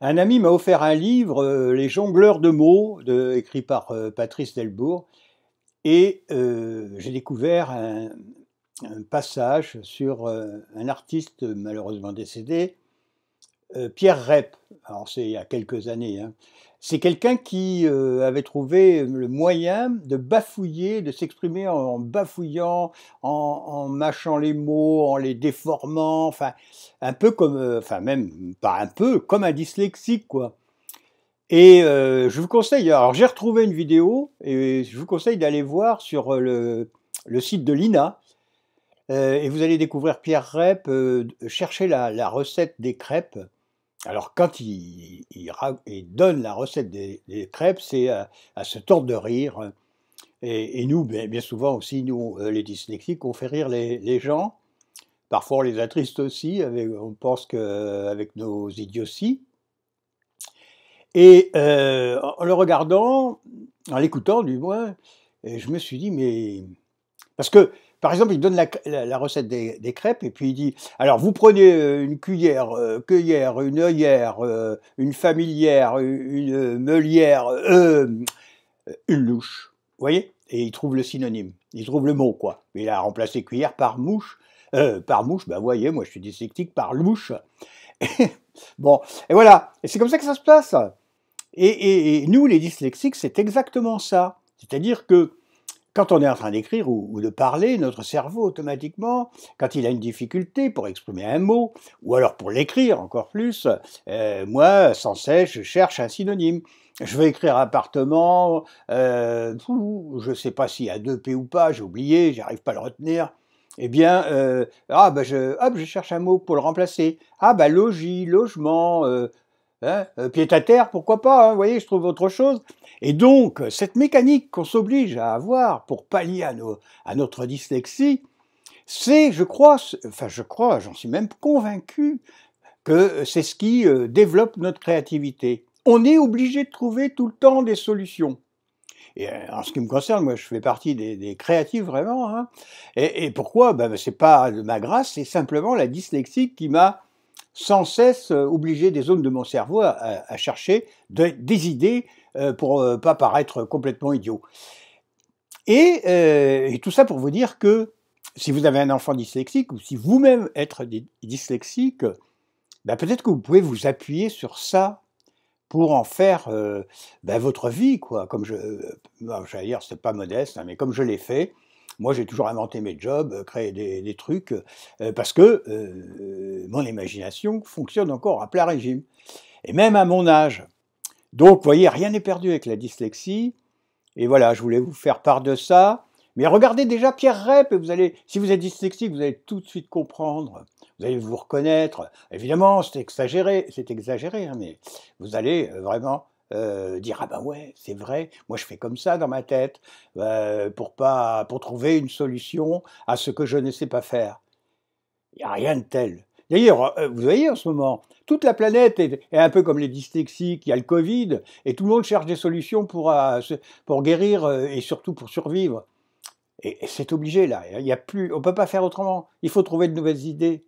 Un ami m'a offert un livre, Les jongleurs de mots, écrit par Patrice Delbourg, et j'ai découvert un passage sur un artiste malheureusement décédé, Pierre Rep. Alors c'est il y a quelques années, hein. C'est quelqu'un qui avait trouvé le moyen de bafouiller, de s'exprimer en bafouillant, en mâchant les mots, en les déformant, enfin un peu comme, enfin même pas un peu, comme un dyslexique quoi. Et je vous conseille, alors j'ai retrouvé une vidéo et je vous conseille d'aller voir sur le site de l'INA, et vous allez découvrir Pierre Rep, chercher la recette des crêpes. Alors quand il donne la recette des crêpes, c'est à se tordre de rire. Et nous, bien souvent aussi, nous, les dyslexiques, on fait rire les gens. Parfois on les attriste aussi, on pense qu'avec nos idioties. Et en le regardant, en l'écoutant du moins, et je me suis dit, mais... Parce que, par exemple, il donne la recette des crêpes et puis il dit, alors vous prenez une cuillère, une œillère, une familière, une meulière, une louche. Vous voyez? Et il trouve le synonyme, il trouve le mot, quoi. Il a remplacé cuillère par mouche, ben vous voyez, moi je suis dyslexique, par louche. Bon, et voilà, et c'est comme ça que ça se passe. Et nous, les dyslexiques, c'est exactement ça. C'est-à-dire que quand on est en train d'écrire ou de parler, notre cerveau, automatiquement, quand il a une difficulté pour exprimer un mot, ou alors pour l'écrire encore plus, moi, sans cesse, je cherche un synonyme. Je veux écrire appartement, je ne sais pas s'il y a deux P ou pas, j'ai oublié, j'arrive pas à le retenir. Eh bien, je cherche un mot pour le remplacer. Ah bah logis, logement, hein, pied-à-terre, pourquoi pas, hein, vous voyez, je trouve autre chose. Et donc, cette mécanique qu'on s'oblige à avoir pour pallier à notre dyslexie, c'est, j'en suis même convaincu que c'est ce qui développe notre créativité. On est obligé de trouver tout le temps des solutions. Et en ce qui me concerne, moi, je fais partie des créatifs vraiment, hein. Et pourquoi? Ben, c'est pas de ma grâce, c'est simplement la dyslexie qui m'a sans cesse obligé des zones de mon cerveau à chercher des idées pour pas paraître complètement idiot. Et tout ça pour vous dire que si vous avez un enfant dyslexique ou si vous-même êtes dyslexique, ben peut-être que vous pouvez vous appuyer sur ça pour en faire ben votre vie, quoi. Comme j'allais dire, c'est pas modeste, hein, mais comme je l'ai fait, moi j'ai toujours inventé mes jobs, créé des trucs, parce que mon imagination fonctionne encore à plein régime, et même à mon âge. Donc, vous voyez, rien n'est perdu avec la dyslexie, et voilà, je voulais vous faire part de ça. Mais regardez déjà Pierre Rep, et si vous êtes dyslexique, vous allez tout de suite comprendre, vous allez vous reconnaître. Évidemment, c'est exagéré, hein, mais vous allez vraiment dire ah ben ouais, c'est vrai, moi je fais comme ça dans ma tête pour trouver une solution à ce que je ne sais pas faire. Il n'y a rien de tel. D'ailleurs, vous voyez en ce moment, toute la planète est un peu comme les dyslexiques, il y a le Covid, et tout le monde cherche des solutions pour guérir et surtout pour survivre. Et c'est obligé là, on ne peut pas faire autrement, il faut trouver de nouvelles idées.